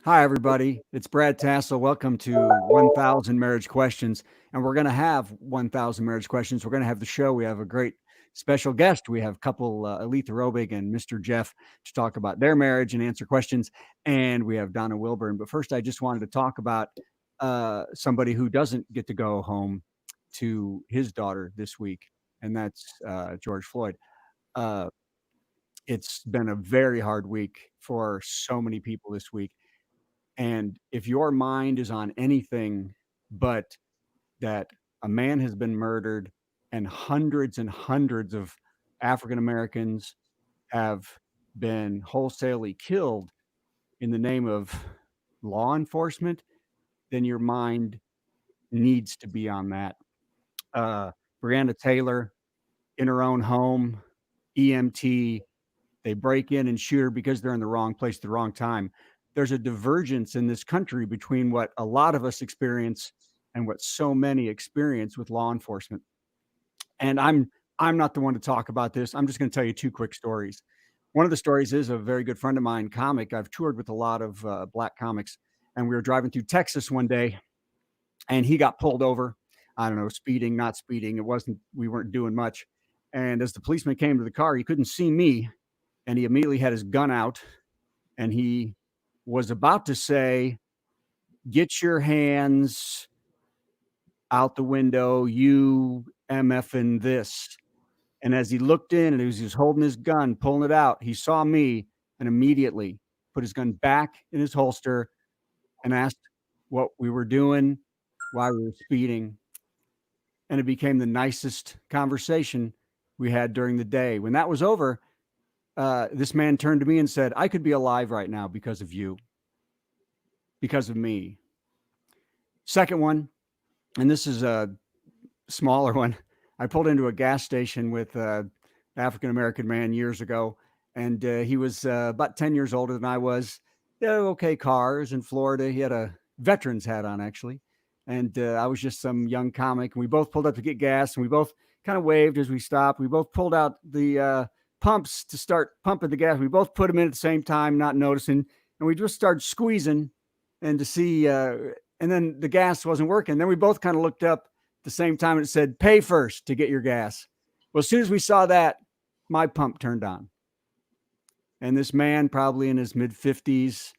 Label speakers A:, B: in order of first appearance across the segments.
A: Hi, everybody. It's Brad Tassell. Welcome to 1000 Marriage Questions. And we're going to have 1000 Marriage Questions. We're going to have the show. We have a great special guest. We have couple Aleatha Romig and Mr. Jeff to talk about their marriage and answer questions. And we have Donna Wilburn. But first, I just wanted to talk about somebody who doesn't get to go home to his daughter this week, and that's George Floyd. Uh, it's been a very hard week for so many people this week. And if your mind is on anything but that a man has been murdered and hundreds of African Americans have been wholesalely killed in the name of law enforcement, then your mind needs to be on that. Uh, Breonna Taylor in her own home, EMT, they break in and shoot her because they're in the wrong place at the wrong time. There's a divergence in this country between what a lot of us experience and what so many experience with law enforcement. And I'm not the one to talk about this. I'm just going to tell you two quick stories. One of the stories is a very good friend of mine, comic. I've toured with a lot of black comics, and we were driving through Texas one day, and he got pulled over. I don't know, speeding, not speeding. It wasn't. We weren't doing much. And as the policeman came to the car, he couldn't see me, and he immediately had his gun out, and he was about to say, "Get your hands out the window, you MFing this." And as he looked in and he was holding his gun, pulling it out, he saw me and immediately put his gun back in his holster and asked what we were doing, why we were speeding. And it became the nicest conversation we had during the day. When that was over, this man turned to me and said, "I could be alive right now because of you, because of me." Second one, and this is a smaller one. I pulled into a gas station with an African American man years ago, and he was about 10 years older than I was. He had okay cars in Florida. He had a veteran's hat on, actually. And I was just some young comic. And we both pulled up to get gas, and we both kind of waved as we stopped. We both pulled out the pumps to start pumping the gas. We both put them in at the same time, not noticing. And we just started squeezing and to see, and then the gas wasn't working. Then we both kind of looked up at the same time and it said, "Pay first to get your gas." Well, as soon as we saw that, my pump turned on. And this man, probably in his mid 50s,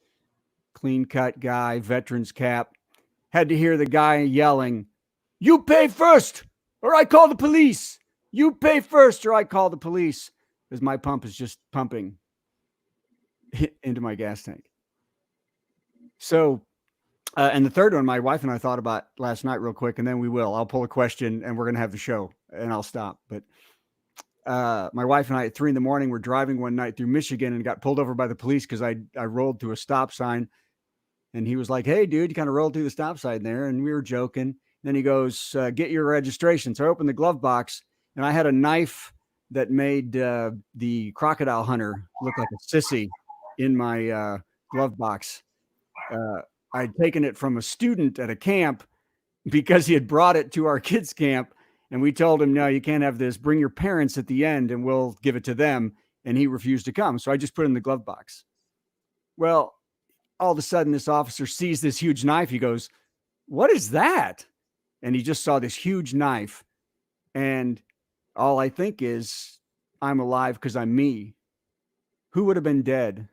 A: clean cut guy, veteran's cap, had to hear the guy yelling, "You pay first or I call the police. You pay first or I call the police," as my pump is just pumping into my gas tank. So, and the third one, my wife and I thought about last night real quick, and then we will. I'll pull a question and we're going to have the show and I'll stop. But my wife and I at 3 a.m. were driving one night through Michigan and got pulled over by the police because I rolled through a stop sign. And he was like, "Hey, dude, you kind of rolled through the stop sign there." And we were joking. Then he goes, "Get your registration." So I opened the glove box and I had a knife that made the crocodile hunter look like a sissy in my glove box. I'd taken it from a student at a camp because he had brought it to our kids' camp. And we told him, "No, you can't have this. Bring your parents at the end and we'll give it to them." And he refused to come. So I just put it in the glove box. Well, all of a sudden, this officer sees this huge knife. He goes, "What is that?" And he just saw this huge knife. And all I think is, I'm alive because I'm me. Who would have been dead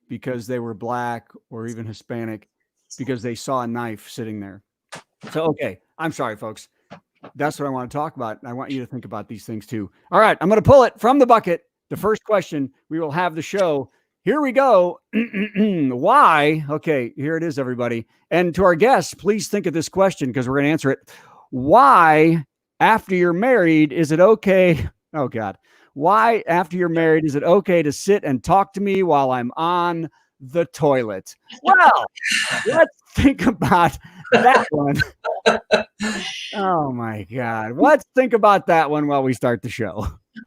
A: because they were black or even Hispanic because they saw a knife sitting there? So, okay, I'm sorry, folks. That's what I want to talk about. I want you to think about these things too. All right, I'm going to pull it from the bucket. The first question, we will have the show. Here we go. Why? Okay, here it is, everybody. And to our guests, please think of this question because we're going to answer it. Why, after you're married, is it okay? Oh, God. Why, after you're married, is it okay to sit and talk to me while I'm on the toilet? Well, let's think about that one. Oh, my God. Let's think about that one while we start the show.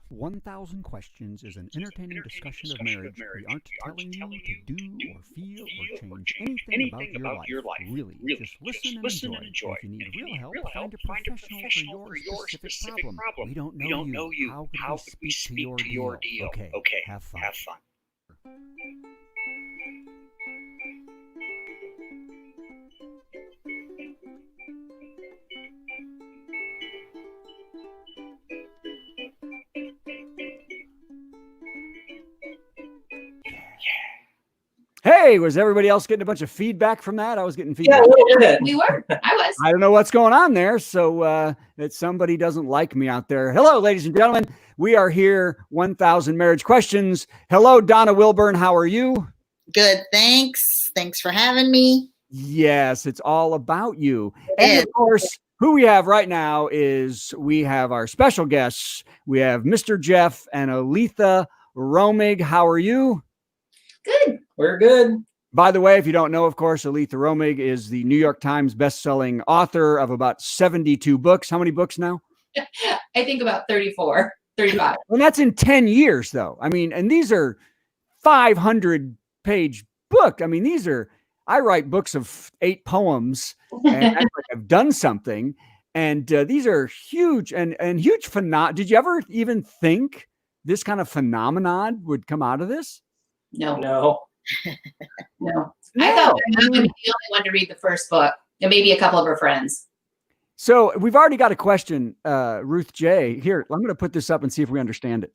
A: 1000 Questions is an entertaining discussion of marriage. We aren't telling you to do or feel or change anything about your life. Really, just listen and enjoy. If you need real help, find a professional for your specific problem. We don't know you. How could we speak to your deal? Okay, have fun. Hey, was everybody else getting a bunch of feedback from that? I was getting feedback.
B: Yeah, we were. I was.
A: I don't know what's going on there. So that somebody doesn't like me out there. Hello, ladies and gentlemen. We are here. 1,000 Marriage Questions. Hello, Donna Wilburn. How are you?
C: Good. Thanks. Thanks for having me.
A: Yes, it's all about you. And of course, who we have right now is we have our special guests. We have Mr. Jeff and Aleatha Romig. How are you?
B: Good.
D: We're good.
A: By the way, if you don't know, of course, Aleatha Romig is the New York Times best-selling author of about 72 books. How many books now?
B: I think about 34, 35.
A: Well, that's in 10 years, though. I mean, and these are 500-page books. I mean, I write books of 8 poems, and I feel like I've done something. And these are huge and huge phenomenon. Did you ever even think this kind of phenomenon would come out of this?
B: No.
A: No.
B: I thought I would be the only one to read the first book, and maybe a couple of her friends.
A: So we've already got a question, Ruth J. Here, I'm going to put this up and see if we understand it.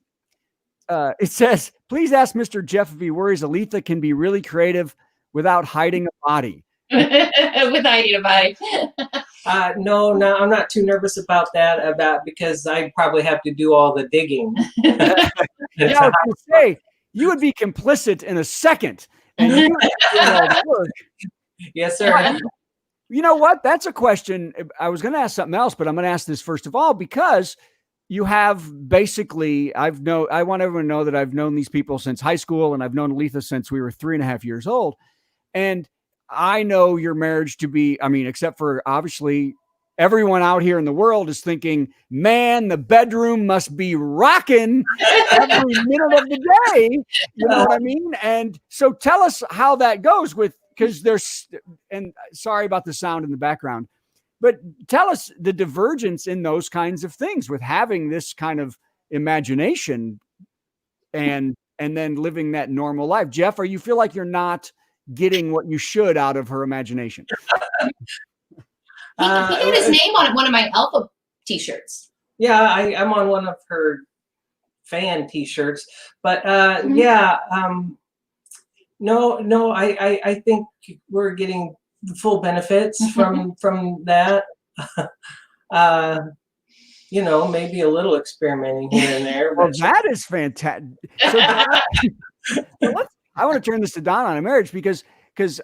A: It says, please ask Mr. Jeff if he worries Aleatha can be really creative without hiding a body.
B: With hiding a body.
D: No, I'm not too nervous about that, because I probably have to do all the digging.
A: Yeah, I was going to say, you would be complicit in a second. And you would do all the work.
D: Yes, sir.
A: You know what? That's a question. I was going to ask something else, but I'm going to ask this first of all, because you have basically, I want everyone to know that I've known these people since high school, and I've known Aleatha since we were 3.5 years old. And I know your marriage to be, I mean, except for obviously everyone out here in the world is thinking, man, the bedroom must be rocking every minute of the day. You know what I mean? And so tell us how that goes because and sorry about the sound in the background, but tell us the divergence in those kinds of things with having this kind of imagination and then living that normal life. Jeff, you feel like you're not getting what you should out of her imagination?
B: He had his name on one of my Alpha t-shirts.
D: Yeah, I'm on one of her fan t-shirts, but no, I think we're getting the full benefits from that. Maybe a little experimenting here and there.
A: Well, that is fantastic. So I want to turn this to Donna on a marriage because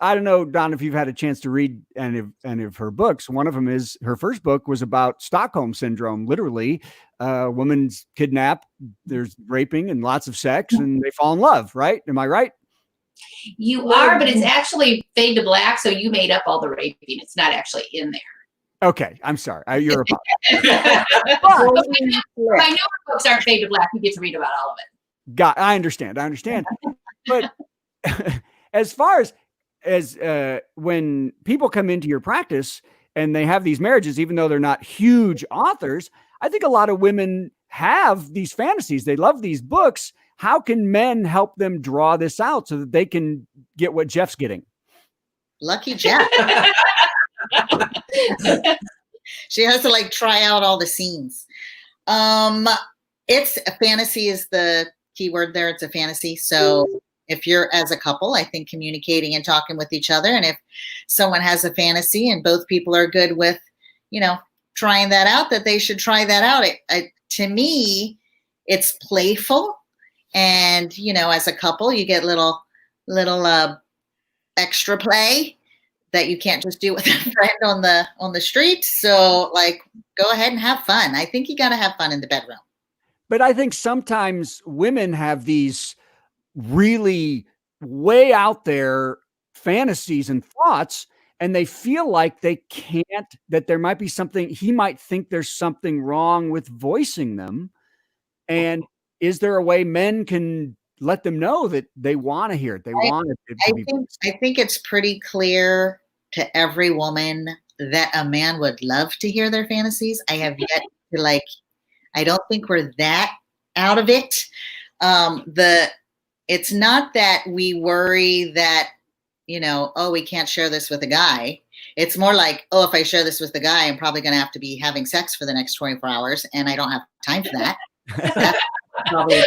A: I don't know, Donna, if you've had a chance to read any of her books. One of them is her first book was about Stockholm Syndrome. Literally, a woman's kidnapped, there's raping and lots of sex, and they fall in love, right? Am I right?
B: You are, but it's actually fade to black, so you made up all the raping. It's not actually in there.
A: Okay, I'm sorry. You're a
B: my newer books aren't fade to black. You get to read about all of it.
A: I understand. But as far as when people come into your practice and they have these marriages, even though they're not huge authors, I think a lot of women have these fantasies. They love these books. How can men help them draw this out so that they can get what Jeff's getting?
C: Lucky Jeff. She has to try out all the scenes. It's a fantasy is the key word there. It's a fantasy. So if you're as a couple, I think communicating and talking with each other. And if someone has a fantasy and both people are good with, trying that out, that they should try that out. To me, it's playful. And, as a couple, you get little extra play that you can't just do with a friend on the street. So go ahead and have fun. I think you got to have fun in the bedroom.
A: But I think sometimes women have these really way out there fantasies and thoughts, and they feel like they can't, that there might be something, he might think there's something wrong with voicing them. And is there a way men can let them know that they want to hear it? They want it to be.
C: I think it's pretty clear to every woman that a man would love to hear their fantasies. I have yet to I don't think we're that out of it. It's not that we worry that, we can't share this with a guy. It's more like, if I share this with the guy, I'm probably going to have to be having sex for the next 24 hours, and I don't have time for that. That's probably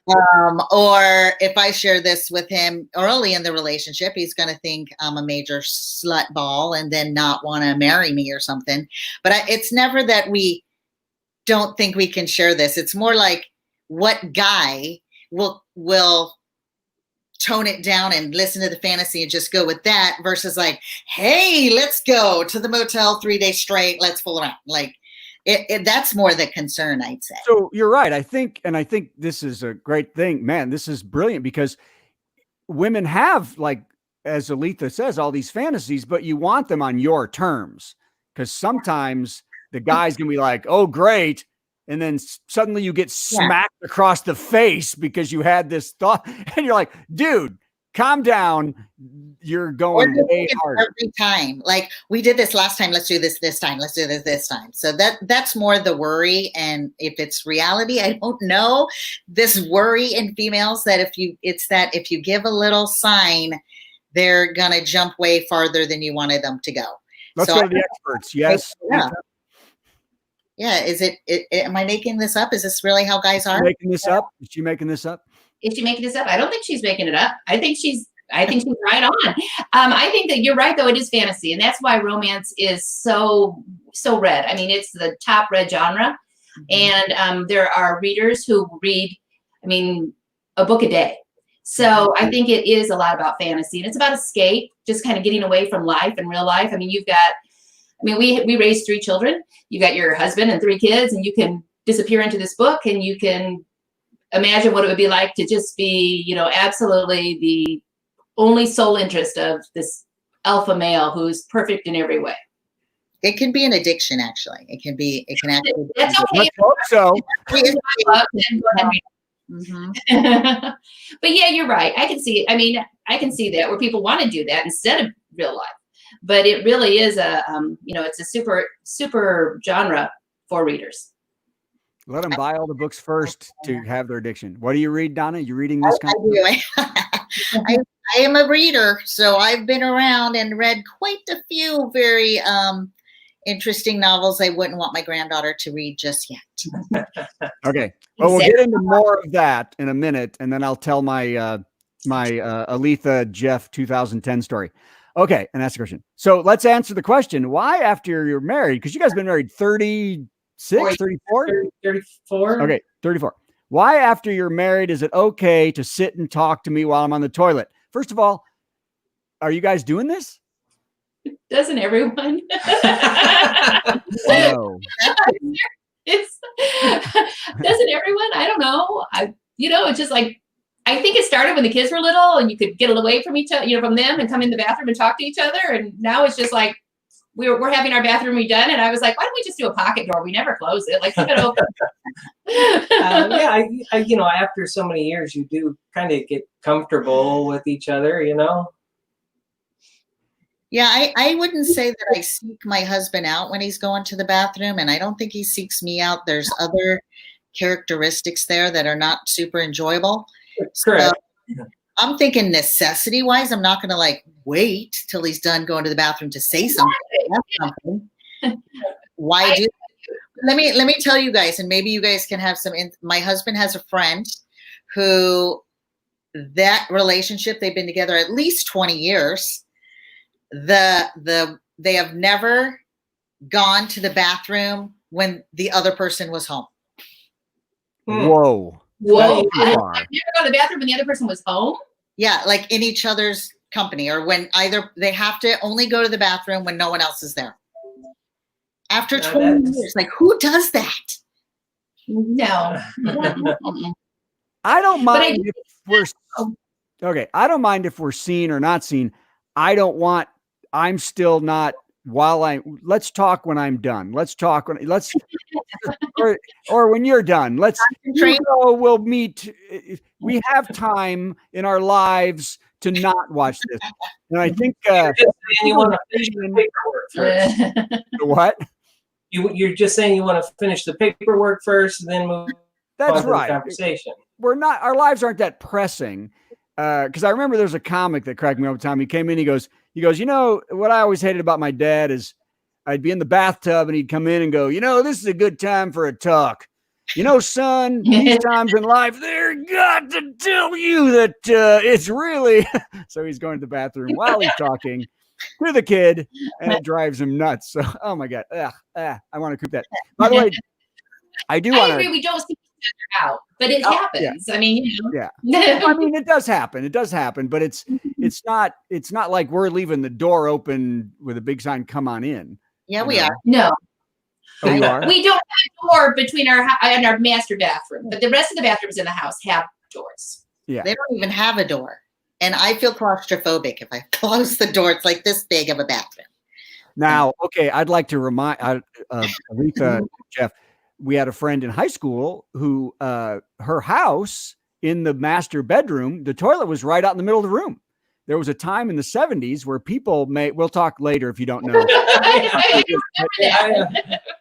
C: Or if I share this with him early in the relationship, he's going to think I'm a major slut ball and then not want to marry me or something. But it's never that we don't think we can share this. It's more like what guy will tone it down and listen to the fantasy and just go with that versus like, hey, let's go to the motel 3 days straight. Let's fool around. Like that's more the concern, I'd say.
A: So you're right. I think this is a great thing, man. This is brilliant because women have, like, as Aleatha says, all these fantasies, but you want them on your terms. Because sometimes the guy's going to be like, oh, great. And then suddenly you get smacked across the face because you had this thought and you're like, dude, calm down. You're going way hard
C: every time. Like, we did this last time. Let's do this time. Let's do this time. So that's more the worry. And if it's reality, I don't know. This worry in females that if you give a little sign, they're going to jump way farther than you wanted them to go.
A: Let's go to the experts. Yes.
C: Yeah. Is it, am I making this up? Is this really how guys are?
A: Making this up? Is she making this up?
B: Is she making this up? I don't think she's making it up. I think she's right on. I think that you're right, though. It is fantasy. And that's why romance is so read. I mean, it's the top read genre. And there are readers who read, a book a day. So I think it is a lot about fantasy. And it's about escape, just kind of getting away from life and real life. We raised 3 children. You got your husband and 3 kids, and you can disappear into this book and you can imagine what it would be like to just be, absolutely the only sole interest of this alpha male who's perfect in every way.
C: It can be an addiction, actually. It can actually.
B: That's okay.
A: Let's hope so.
B: But yeah, you're right. I can see it. I can see that where people want to do that instead of real life. But it really is it's a super genre for readers.
A: Let them buy all the books first to have their addiction. What do you read, Donna? You reading this kind of
C: I am a reader, so I've been around and read quite a few very interesting novels I wouldn't want my granddaughter to read just yet.
A: Okay. Well, we'll get into more of that in a minute, and then I'll tell my Aleatha Jeff 2010 story. Okay, and that's the question. So let's answer the question. Why, after you're married, because you guys have been married 36, 34?
D: 34.
A: Okay, 34. Why, after you're married, is it okay to sit and talk to me while I'm on the toilet? First of all, are you guys doing this?
B: Doesn't everyone?
A: No.
B: Doesn't everyone? I don't know. It's just like, I think it started when the kids were little and you could get away from each other, from them and come in the bathroom and talk to each other. And now it's just like, we're having our bathroom redone. And I was like, why don't we just do a pocket door? We never close it. Like, keep it open.
D: After so many years, you do kind of get comfortable with each other,
C: Yeah, I wouldn't say that I seek my husband out when he's going to the bathroom, and I don't think he seeks me out. There's other characteristics there that are not super enjoyable.
D: Correct.
C: So, I'm thinking necessity-wise, I'm not going to wait till he's done going to the bathroom to say something. Why do? Let me tell you guys, and maybe you guys can have some. My husband has a friend who, that relationship, they've been together at least 20 years. They have never gone to the bathroom when the other person was home.
A: Whoa.
B: I've never gone to the bathroom when the other person was home.
C: Yeah, like in each other's company, or when either they have to only go to the bathroom when no one else is there. After 20 years, who does that?
B: No.
A: I don't mind if we're okay. I don't mind if we're seen or not seen. I'm still not. Let's talk when I'm done. Let's talk or when you're done. We'll meet. We have time in our lives to not watch this. And I think
D: you want to finish the paperwork first.
A: What?
D: You're just saying you want to finish the paperwork first, and then move.
A: That's
D: on to
A: right.
D: the conversation.
A: Our lives aren't that pressing. Because I remember there's a comic that cracked me up one time. He came in, he goes, what I always hated about my dad is I'd be in the bathtub and he'd come in and go, this is a good time for a talk. son, these times in life, they're got to tell you that it's really. So he's going to the bathroom while he's talking to the kid, and it drives him nuts. So, oh my God. I want to coop that. By the way, I do want to.
B: I agree. We don't see each other out, but it happens.
A: Yeah.
B: I mean,
A: Yeah. I mean, it does happen. It does happen, but it's not like we're leaving the door open with a big sign, "Come on in."
C: Yeah, we are.
B: No.
A: Oh, you are?
B: We don't have a door between our and our master bathroom, but the rest of the bathrooms in the house have doors.
A: Yeah.
C: They don't even have a door. And I feel claustrophobic if I close the door. It's like this big of a bathroom.
A: Now, okay, I'd like to remind Aletha, Jeff, we had a friend in high school who her house in the master bedroom, the toilet was right out in the middle of the room. There was a time in the 70s where people we'll talk later if you don't know.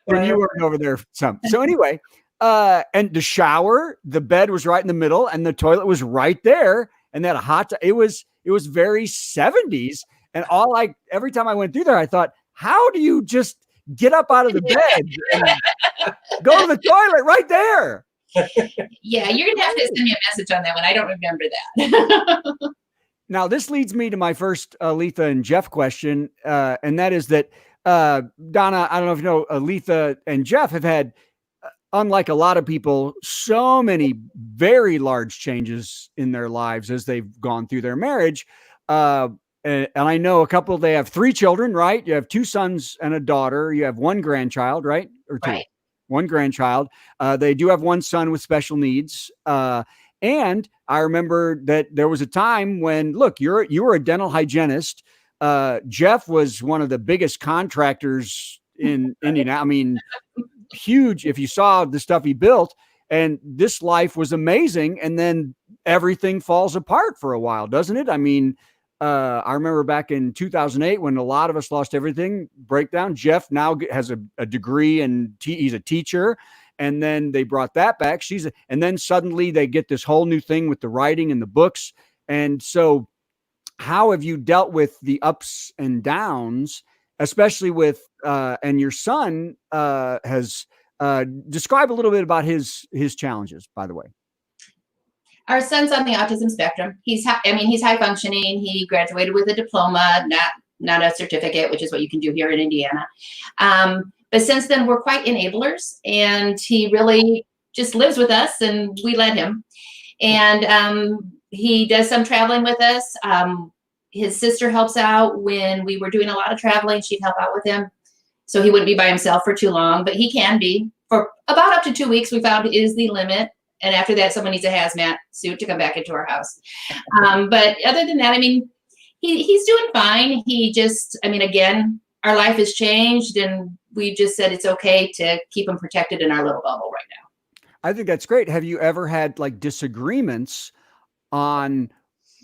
A: And you weren't over there. So anyway, and the shower, the bed was right in the middle and the toilet was right there. And that it was very 70s. And every time I went through there, I thought, how do you just get up out of the bed and go to the toilet right there?
B: Yeah, you're going to have to send me a message on that one. I don't remember that.
A: Now, this leads me to my first Aletha and Jeff question, and that is that, Donna, I don't know if you know, Aletha and Jeff have had, unlike a lot of people, so many very large changes in their lives as they've gone through their marriage. And I know a couple, they have 3 children, right? You have 2 sons and a daughter. You have 1 grandchild, right? Or 2. Right. 1 grandchild. They do have 1 son with special needs. And I remember that there was a time when, look, you were a dental hygienist. Jeff was one of the biggest contractors in Indiana. I mean, huge. If you saw the stuff he built, and this life was amazing. And then everything falls apart for a while, doesn't it? I mean, I remember back in 2008 when a lot of us lost everything, breakdown. Jeff now has a degree and he's a teacher. And then they brought that back. And then suddenly they get this whole new thing with the writing and the books. And so how have you dealt with the ups and downs, especially with, and your son has described a little bit about his challenges, by the way.
B: Our son's on the autism spectrum. He's high functioning. He graduated with a diploma, not a certificate, which is what you can do here in Indiana. But since then, we're quite enablers, and he really just lives with us, and we let him. And he does some traveling with us. His sister helps out when we were doing a lot of traveling. She'd help out with him, so he wouldn't be by himself for too long. But he can be for about up to 2 weeks. We found is the limit. And after that, someone needs a hazmat suit to come back into our house. But other than that, I mean, he's doing fine. He just, I mean, again, our life has changed, and we just said it's okay to keep him protected in our little bubble right now.
A: I think that's great. Have you ever had like disagreements on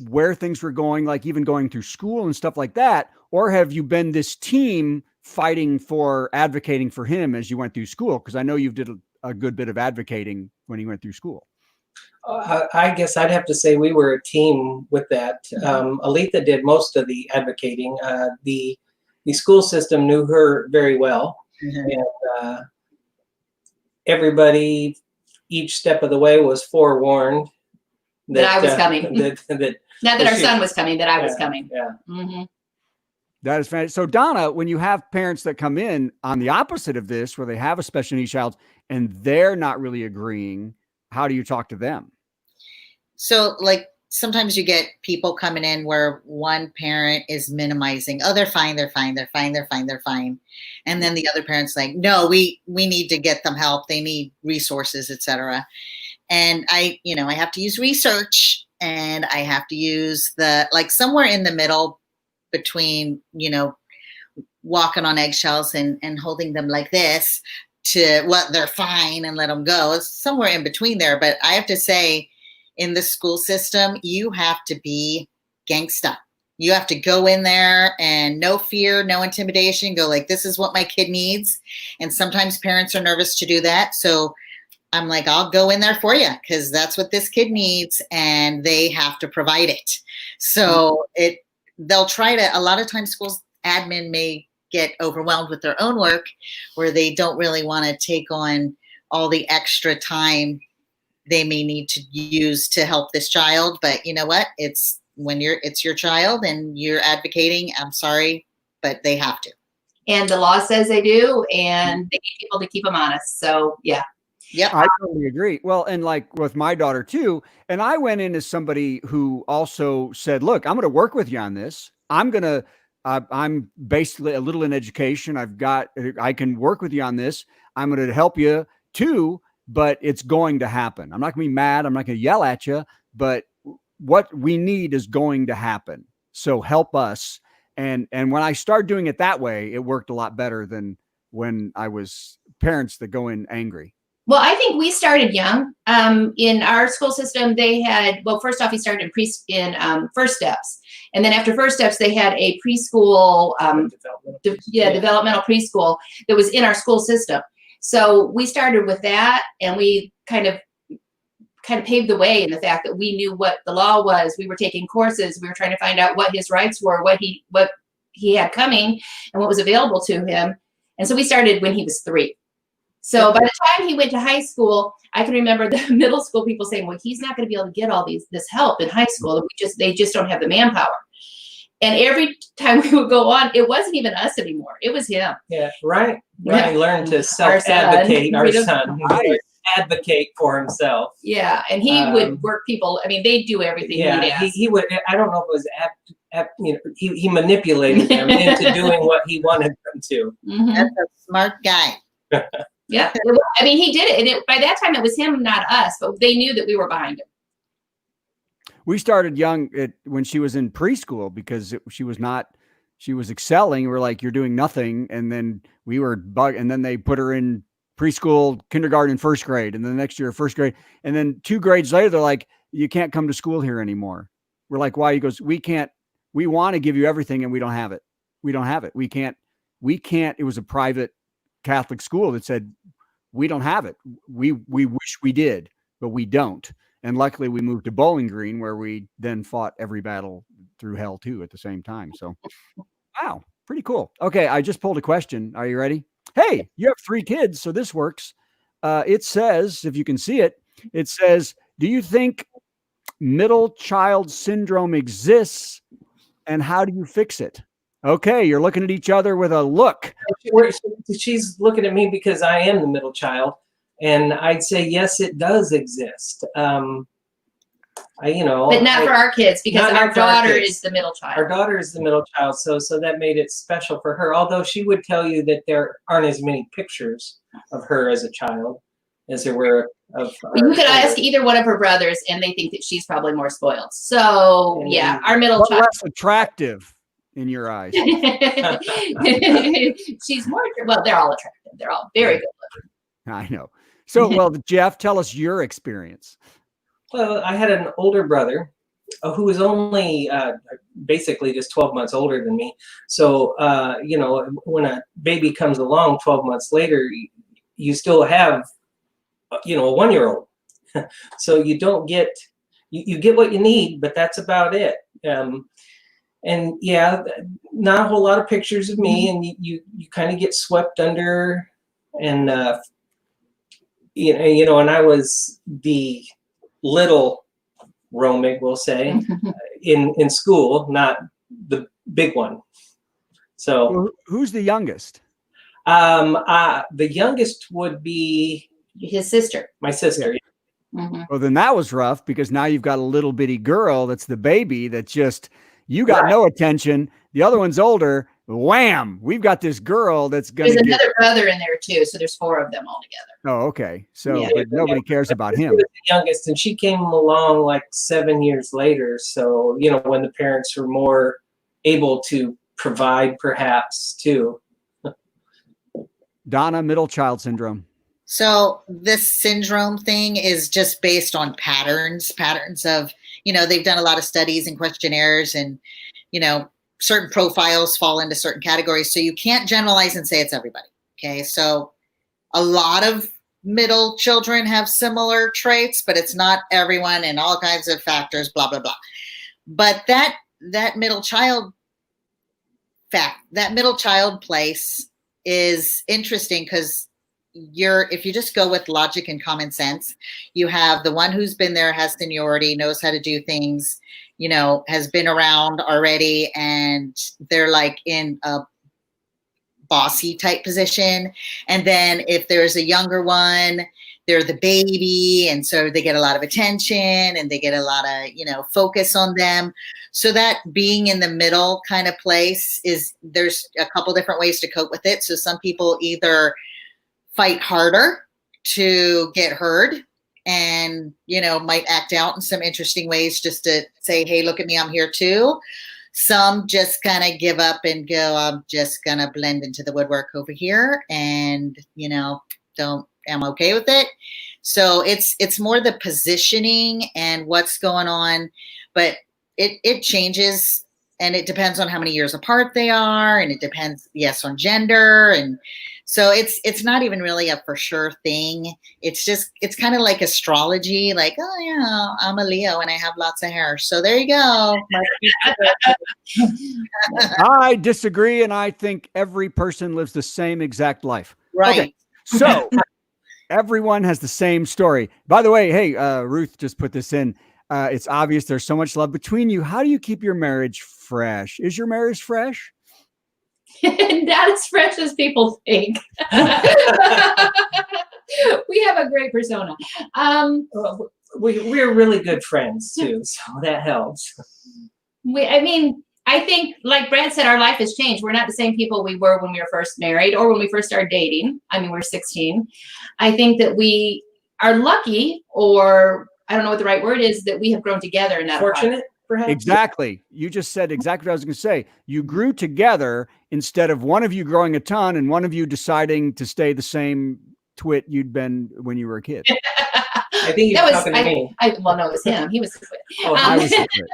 A: where things were going, like even going through school and stuff like that? Or have you been this team fighting for advocating for him as you went through school? Because I know you did a good bit of advocating when he went through school.
D: I guess I'd have to say we were a team with that. Aletha did most of the advocating. The school system knew her very well. Mm-hmm. And everybody, each step of the way, was forewarned
B: that I was coming. Not that our son was coming, that I was coming.
D: Yeah.
B: Mm-hmm.
A: That is fantastic. So Donna, when you have parents that come in on the opposite of this, where they have a special needs child and they're not really agreeing, how do you talk to them?
C: So like sometimes you get people coming in where one parent is minimizing, oh, they're fine. And then the other parent's like, no, we need to get them help. They need resources, etc. And I have to use research, and I have to use somewhere in the middle between, walking on eggshells and holding them like this to they're fine and let them go. It's somewhere in between there. But I have to say, in the school system, you have to be gangsta. You have to go in there and no fear, no intimidation, go like, this is what my kid needs. And sometimes parents are nervous to do that. So I'm like, I'll go in there for you because that's what this kid needs, and they have to provide it. So they'll try to, a lot of times schools admin may get overwhelmed with their own work where they don't really want to take on all the extra time they may need to use to help this child. But you know what? It's your child and you're advocating. I'm sorry, but they have to.
B: And the law says they do, and they need people to keep them honest. So yeah.
C: Yep.
A: I totally agree. Well, and like with my daughter too, and I went in as somebody who also said, look, I'm going to work with you on this. I'm basically a little in education. I can work with you on this. I'm going to help you too, but it's going to happen. I'm not going to be mad. I'm not going to yell at you, but what we need is going to happen. So help us. And when I started doing it that way, it worked a lot better than when I was parents that go in angry.
B: Well, I think we started young. In our school system, they had, well, first off, we started in First Steps. And then after First Steps, they had a preschool, developmental preschool that was in our school system. So we started with that, and we kind of paved the way in the fact that we knew what the law was. We were taking courses. We were trying to find out what his rights were, what he had coming, and what was available to him. And so we started when he was 3. So by the time he went to high school, I can remember the middle school people saying, well, he's not going to be able to get all this help in high school. They just don't have the manpower. And every time we would go on, it wasn't even us anymore. It was him.
D: Yeah, right. Ryan learned to self-advocate, our son.
A: Right.
D: Advocate for himself.
B: Yeah, and he would work people. I mean, they'd do everything.
D: Yeah, he would. I don't know if it was he manipulated them into doing what he wanted them to.
B: Mm-hmm.
C: That's a smart guy.
B: Yeah, I mean, he did it, and by that time it was him, not us. But they knew that we were behind him.
A: We started young when she was in preschool because she was excelling. We're like, you're doing nothing. And then and then they put her in preschool, kindergarten, first grade. And then the next year, first grade. And then 2 grades later, they're like, you can't come to school here anymore. We're like, why? He goes, we want to give you everything and we don't have it. We don't have it. We can't. It was a private Catholic school that said, we don't have it. We wish we did, but we don't. And luckily we moved to Bowling Green, where we then fought every battle through hell too at the same time. So, wow, pretty cool. Okay. I just pulled a question. Are you ready? Hey, you have 3 kids, so this works. It says, if you can see it, it says, do you think middle child syndrome exists, and how do you fix it? Okay, you're looking at each other with a look.
D: She's looking at me because I am the middle child, and I'd say yes, it does exist. But not
B: for our kids, because our daughter is the middle child.
D: Our daughter is the middle child, so that made it special for her. Although she would tell you that there aren't as many pictures of her as a child as there were of.
B: You could ask either one of her brothers, and they think that she's probably more spoiled. So yeah, our middle child.
A: Less attractive in your eyes.
B: She's more, well, they're all attractive. They're all very good looking.
A: I know. So, well, Jeff, tell us your experience.
D: Well, I had an older brother who was only basically just 12 months older than me. So, when a baby comes along 12 months later, you still have, a 1-year-old. So you don't get, you get what you need, but that's about it. And yeah, not a whole lot of pictures of me, and you kind of get swept under, and and I was the little Romig, we'll say, in school, not the big one. So
A: who's the youngest?
D: The youngest would be
B: his sister.
D: My sister.
B: Mm-hmm.
A: Well, then that was rough, because now you've got a little bitty girl that's the baby that just. You got no attention. The other one's older. Wham! We've got this girl that's going to.
B: There's another brother in there too, so there's 4 of them all together.
A: Oh, okay. So, but nobody cares about him.
D: The youngest, and she came along like 7 years later. So when the parents were more able to provide, perhaps too.
A: Donna, middle child syndrome.
C: So this syndrome thing is just based on patterns of, they've done a lot of studies and questionnaires, and, certain profiles fall into certain categories. So you can't generalize and say it's everybody. Okay. So a lot of middle children have similar traits, but it's not everyone, and all kinds of factors, blah, blah, blah. But that middle child place is interesting, because if you just go with logic and common sense, you have the one who's been there, has seniority, knows how to do things, has been around already, and they're like in a bossy type position. And then if there's a younger one, they're the baby, and so they get a lot of attention and they get a lot of focus on them. So that being in the middle kind of place there's a couple different ways to cope with it. So some people either fight harder to get heard and might act out in some interesting ways just to say, hey, look at me, I'm here too. Some just kind of give up and go, I'm just gonna blend into the woodwork over here, and I'm okay with it. So it's more the positioning and what's going on, but it changes, and it depends on how many years apart they are, and it depends, yes, on gender. And so it's not even really a for sure thing. It's kind of like astrology, like, oh yeah, I'm a Leo and I have lots of hair. So there you go.
A: I disagree, and I think every person lives the same exact life.
C: Right.
A: Okay, so everyone has the same story. By the way, hey, Ruth just put this in. It's obvious there's so much love between you. How do you keep your marriage fresh? Is your marriage fresh?
B: Not as fresh as people think. We have a great persona.
D: We're really good friends too, so that helps.
B: I think, like Brad said, our life has changed. We're not the same people we were when we were first married or when we first started dating. We're 16. I think that we are lucky, or I don't know what the right word is, that we have grown together and not
D: fortunate, perhaps.
A: Exactly. You just said exactly what I was going to say. You grew together instead of one of you growing a ton and one of you deciding to stay the same twit you'd been when you were a kid.
D: I think you're talking to me.
B: Well, no, it was him. He was the twit.
A: I was the twit.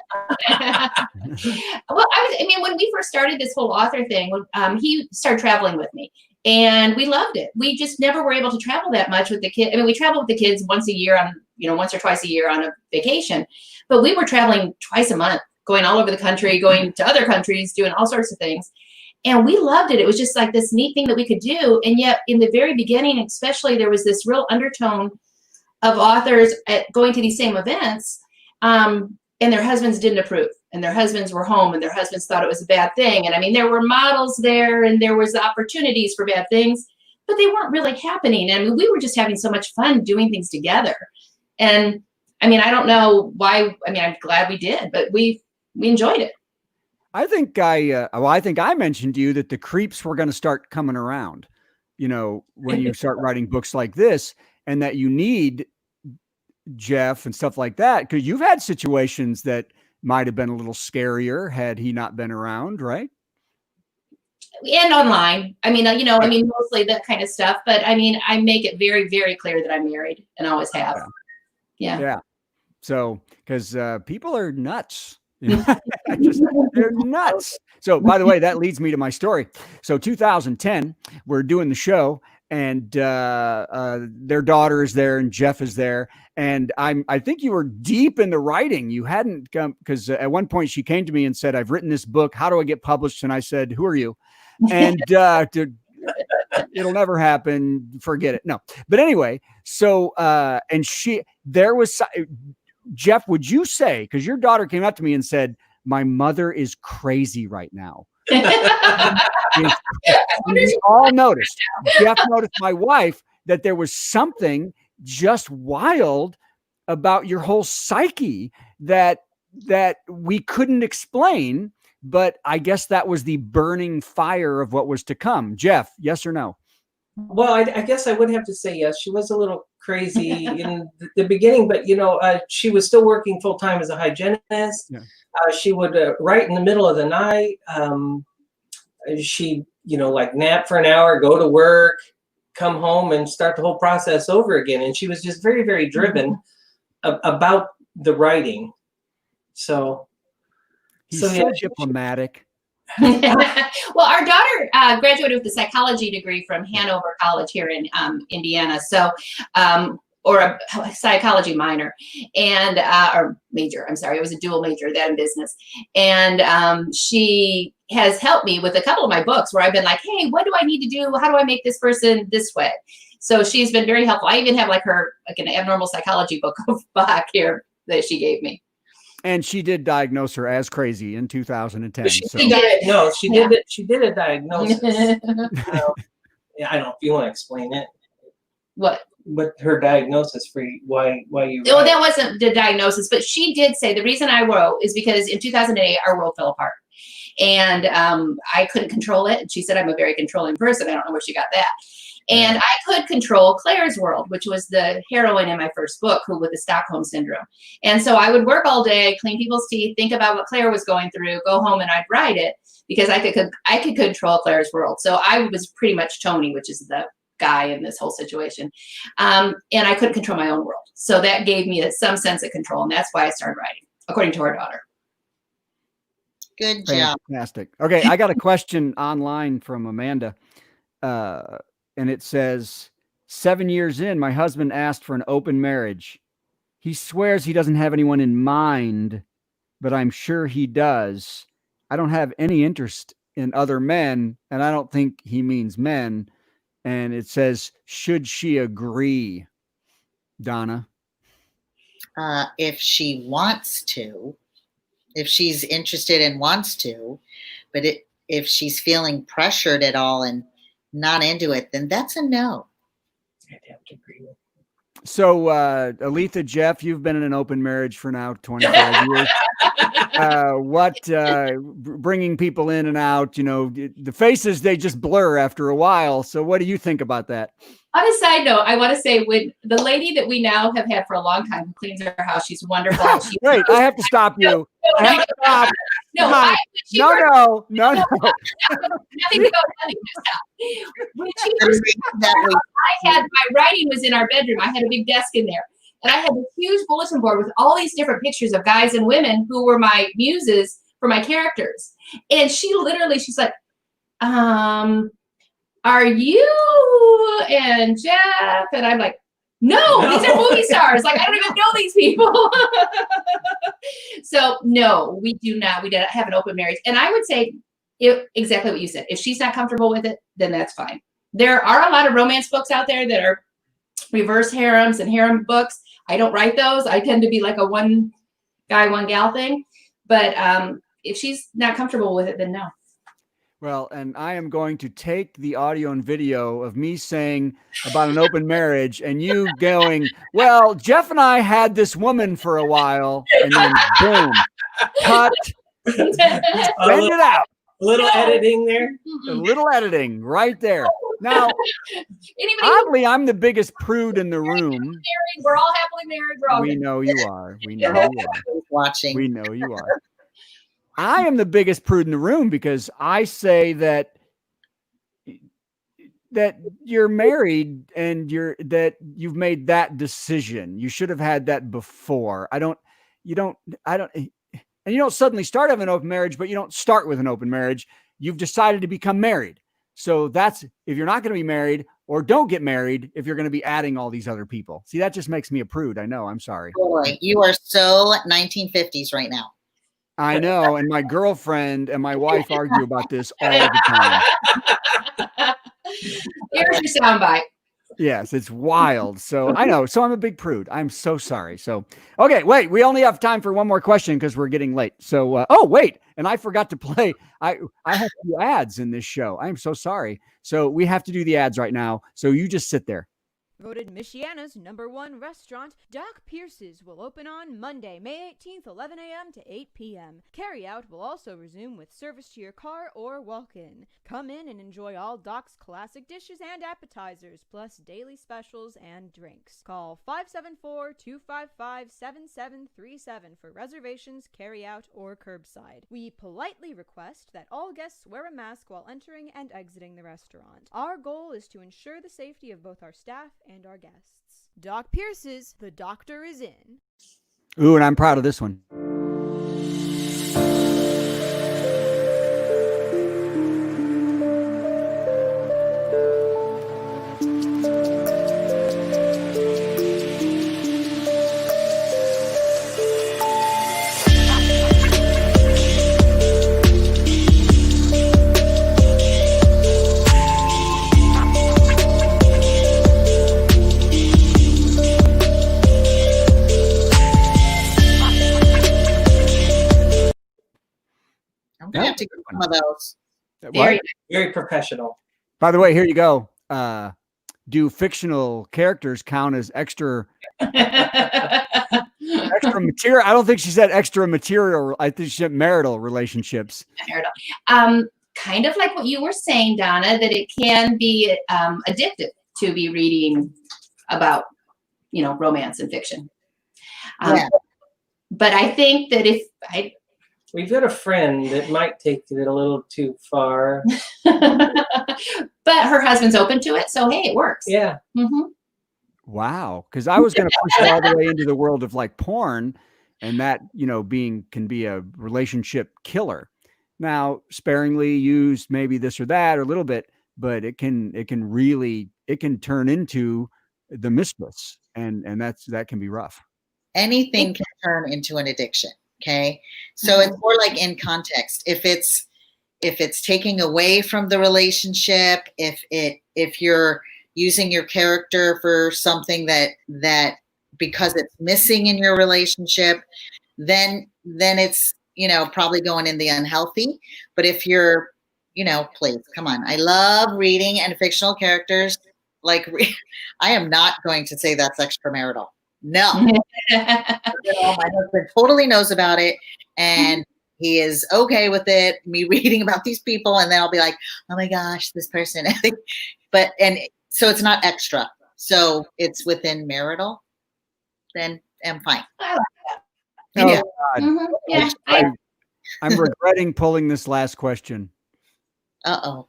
B: Well, when we first started this whole author thing, he started traveling with me. And we loved it. We just never were able to travel that much with the kids. We traveled with the kids once a year once or twice a year on a vacation, but we were traveling twice a month, going all over the country, going to other countries, doing all sorts of things. And we loved it. It was just like this neat thing that we could do. And yet in the very beginning, especially, there was this real undertone of authors going to these same events, and their husbands didn't approve, and their husbands were home, and their husbands thought it was a bad thing. And there were models there, and there was opportunities for bad things, but they weren't really happening. And we were just having so much fun doing things together. And I don't know why. I'm glad we did, but we enjoyed it.
A: I think I mentioned to you that the creeps were going to start coming around, when you start writing books like this, and that you need Jeff and stuff like that, because you've had situations that might have been a little scarier had he not been around, right?
B: And online. Mostly that kind of stuff. But I make it very, very clear that I'm married and always have. Yeah. So, because people are nuts. They're nuts. So, by the way, that leads me to my story. So 2010, we're doing the show, and their daughter is there and Jeff is there. And I think you were deep in the writing. You hadn't come, because at one point she came to me and said, I've written this book. How do I get published? And I said, who are you? And it'll never happen. Forget it. No. But anyway, so, and Jeff, would you say, because your daughter came up to me and said, my mother is crazy right now. We all noticed. Jeff noticed, my wife, that there was something just wild about your whole psyche that we couldn't explain, but I guess that was the burning fire of what was to come. Jeff, yes or no?
D: Well, I guess I would have to say yes. She was a little crazy in the beginning, but she was still working full time as a hygienist. Yeah. She would write in the middle of the night. She, nap for an hour, go to work, come home, and start the whole process over again. And she was just very, very driven about the writing. So
A: he's so diplomatic.
B: Well, our daughter graduated with a psychology degree from Hanover College here in Indiana. So, or a psychology minor and or major. I'm sorry, it was a dual major, that in business. And she has helped me with a couple of my books where I've been like, hey, what do I need to do? How do I make this person this way? So she's been very helpful. I even have like an abnormal psychology book back here that she gave me.
A: And she did diagnose her as crazy in 2010.
D: She did. No, she did it. She did a diagnosis. Yeah, I don't know if you want to explain it.
B: What?
D: But her diagnosis for why you.
B: Oh, that wasn't the diagnosis, but she did say the reason I wrote is because in 2008 our world fell apart, and I couldn't control it. And she said I'm a very controlling person. I don't know where she got that. And I could control Claire's world, which was the heroine in my first book, who with the Stockholm syndrome. And so I would work all day, clean people's teeth, think about what Claire was going through, go home, and I'd write it because I could control Claire's world. So I was pretty much Tony, which is the guy in this whole situation. And I couldn't control my own world. So that gave me some sense of control. And that's why I started writing, according to her daughter.
C: Good job.
A: Fantastic. Okay, I got a question online from Amanda. And it says, 7 years in, my husband asked for an open marriage. He swears he doesn't have anyone in mind, but I'm sure he does. I don't have any interest in other men, and I don't think he means men. And it says, should she agree? Donna?
C: If she wants to, if she's interested and wants to, but if she's feeling pressured at all and not into it, then that's a no.
D: I'd have to agree with.
A: So, Aleatha, Jeff, you've been in an open marriage for now 25 years. Bringing people in and out, the faces, they just blur after a while. So what do you think about that?
B: On a side note, I want to say, when the lady that we now have had for a long time who cleans our house, she's wonderful.
A: Wait, I have to stop you. I have to stop.
B: No. Nothing to go. When she first I had my writing was in our bedroom. I had a big desk in there, and I had a huge bulletin board with all these different pictures of guys and women who were my muses for my characters. And she's like, are you and Jeff? And I'm like, no, these are movie stars. Like, I don't even know these people. So no, we do not. We don't have an open marriage. And I would say exactly what you said. If she's not comfortable with it, then that's fine. There are a lot of romance books out there that are reverse harems and harem books. I don't write those. I tend to be like a one guy, one gal thing. But if she's not comfortable with it, then no.
A: Well, and I am going to take the audio and video of me saying about an open marriage and you going, well, Jeff and I had this woman for a while, and then boom, cut, send it out.
D: A little editing there.
A: A little editing right there. Now, oddly, I'm the biggest prude in the room.
B: We're all happily married.
A: We know you are. We know you are.
C: Watching.
A: We know you are. I am the biggest prude in the room because I say that you're married and you've made that decision. You should have had that before. And you don't suddenly start having an open marriage, but you don't start with an open marriage. You've decided to become married. So that's if you're not going to be married, or don't get married if you're going to be adding all these other people. See, that just makes me a prude. I know. I'm sorry.
C: Boy, you are so 1950s right now.
A: I know, and my girlfriend and my wife argue about this all the time.
B: Here's your soundbite.
A: Yes, it's wild. So I know. So I'm a big prude. I'm so sorry. So, okay, wait, we only have time for one more question because we're getting late. So, wait, and I forgot to play. I have to do ads in this show. I'm so sorry. So we have to do the ads right now. So you just sit there.
E: Voted Michiana's #1 restaurant, Doc Pierce's will open on Monday, May 18th, 11 a.m. to 8 p.m. Carryout will also resume with service to your car or walk-in. Come in and enjoy all Doc's classic dishes and appetizers, plus daily specials and drinks. Call 574-255-7737 for reservations, carryout, or curbside. We politely request that all guests wear a mask while entering and exiting the restaurant. Our goal is to ensure the safety of both our staff and our guests. Doc Pierce's, the doctor is in.
A: Ooh, and I'm proud of this one.
C: I have to get some of those.
A: What?
D: Very professional.
A: By the way, here you go. Do fictional characters count as extra material? I don't think she said extra material. I think she said marital relationships.
B: Kind of like what you were saying, Donna, that it can be addictive to be reading about, romance and fiction. But I think that
D: we've got a friend that might take it a little too far.
B: But her husband's open to it, so hey, it works.
D: Yeah.
B: Mm-hmm.
A: Wow, because I was going to push it all the way into the world of like porn, and that can be a relationship killer. Now, sparingly used, maybe this or that, or a little bit, but it can turn into the mistress, and that can be rough.
C: Anything can turn into an addiction. Okay, so it's more like in context. If it's taking away from the relationship, if you're using your character for something that because it's missing in your relationship, then it's probably going in the unhealthy. But if you're please come on, I love reading and fictional characters. Like I am not going to say that's extramarital. No. My husband totally knows about it, and he is okay with it, me reading about these people, and then I'll be like, oh my gosh, this person. So it's not extra. So it's within marital, then I'm fine.
B: I like that.
A: Oh, God.
B: Mm-hmm. Yeah.
A: I'm regretting pulling this last question.
C: Uh-oh.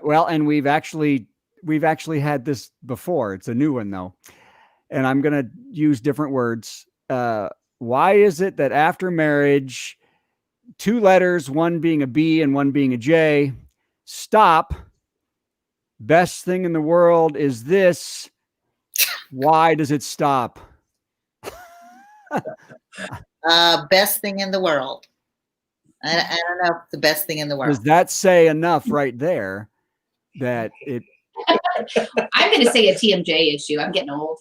A: Well, and we've actually had this before. It's a new one though. And I'm going to use different words. Why is it that after marriage, 2 letters, one being a B and one being a J, stop, best thing in the world is this. Why does it stop?
C: Best thing in the world. I don't know if the best thing in the world.
A: Does that say enough right there that it...
B: I'm going to say a TMJ issue. I'm getting old.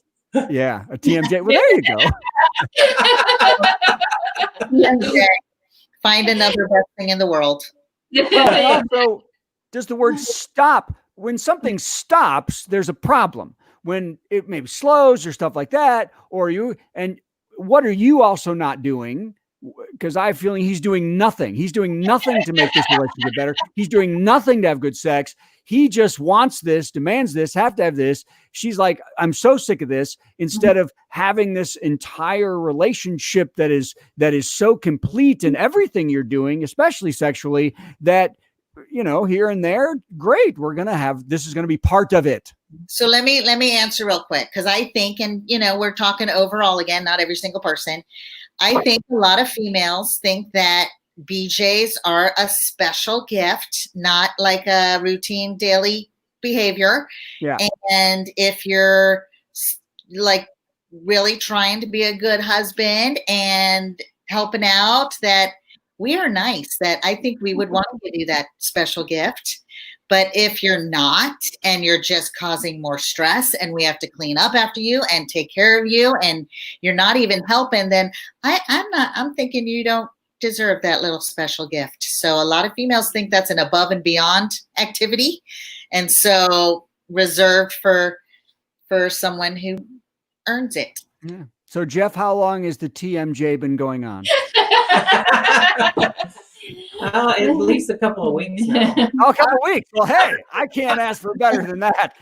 A: Yeah, a TMJ. Well, there you go.
C: TMJ. Find another best thing in the world.
A: Well, also, does the word stop? When something stops, there's a problem. When it maybe slows or stuff like that, and what are you also not doing? Because I'm feeling he's doing nothing. He's doing nothing to make this relationship better. He's doing nothing to have good sex. He just wants this, demands this, have to have this. She's like, I'm so sick of this. Instead of having this entire relationship that is so complete in everything you're doing, especially sexually, that, here and there, great. This is going to be part of it.
C: So let me answer real quick. Cause I think, and we're talking overall again, not every single person. I think a lot of females think that BJs are a special gift, not like a routine daily behavior.
A: Yeah.
C: And if you're like really trying to be a good husband and helping out, that we are nice, that I think we would want to give you that special gift. But if you're not, and you're just causing more stress, and we have to clean up after you and take care of you, and you're not even helping, then I'm thinking you don't deserve that little special gift. So a lot of females think that's an above and beyond activity, and so reserved for someone who earns it.
A: Yeah. So Jeff, how long has the TMJ been going on?
D: At least a couple of weeks now.
A: Oh, a couple of weeks. Well, hey, I can't ask for better than that.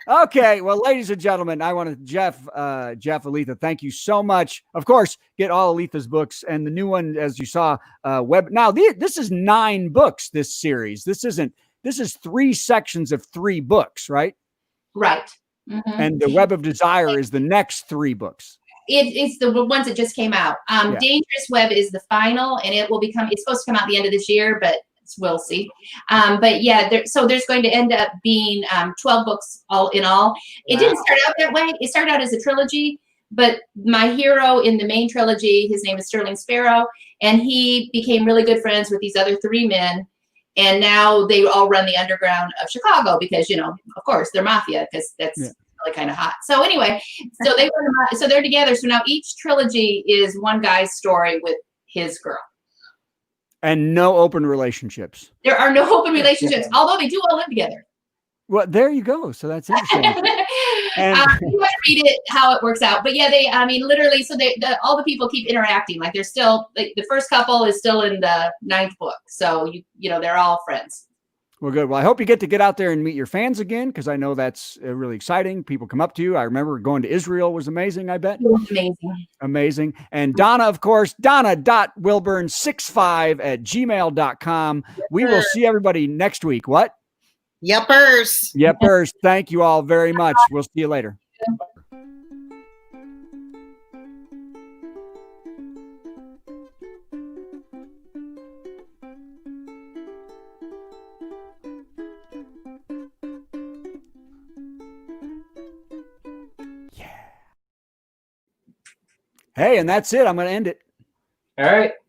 A: Okay. Well, ladies and gentlemen, I want to, Jeff, Aleatha, thank you so much. Of course, get all Aleatha's books, and the new one, as you saw, web. Now, this is 9 books, this series. This is 3 sections of 3 books, right?
B: Right. Mm-hmm.
A: And the Web of Desire is the next 3 books.
B: It's the ones that just came out. Dangerous Web is the final, and it's supposed to come out the end of this year, but we'll see. But yeah, there's going to end up being 12 books all in all. It didn't start out that way. It started out as a trilogy, but my hero in the main trilogy, his name is Sterling Sparrow, and he became really good friends with these other 3 men. And now they all run the underground of Chicago because, of course, they're mafia, because that's really kind of hot. So anyway, so they're together. So now each trilogy is one guy's story with his girl.
A: And no open relationships.
B: There are no open relationships, although they do all live together.
A: Well, there you go. So that's interesting. And
B: you want to read it how it works out, but yeah, I mean, literally, so all the people keep interacting. Like they're still, like the first couple is still in the 9th book, so you know they're all friends.
A: well, good. Well, I hope you get out there and meet your fans again, because I know that's really exciting. People come up to you. I remember going to Israel was amazing. I bet.
B: It was amazing.
A: Amazing. And Donna, of course, donna.wilburn65@gmail.com. We will see everybody next week. What?
C: Yuppers.
A: Yepers. Thank you all very much. We'll see you later. Yeah. Hey, and that's it. I'm going to end it.
D: All right.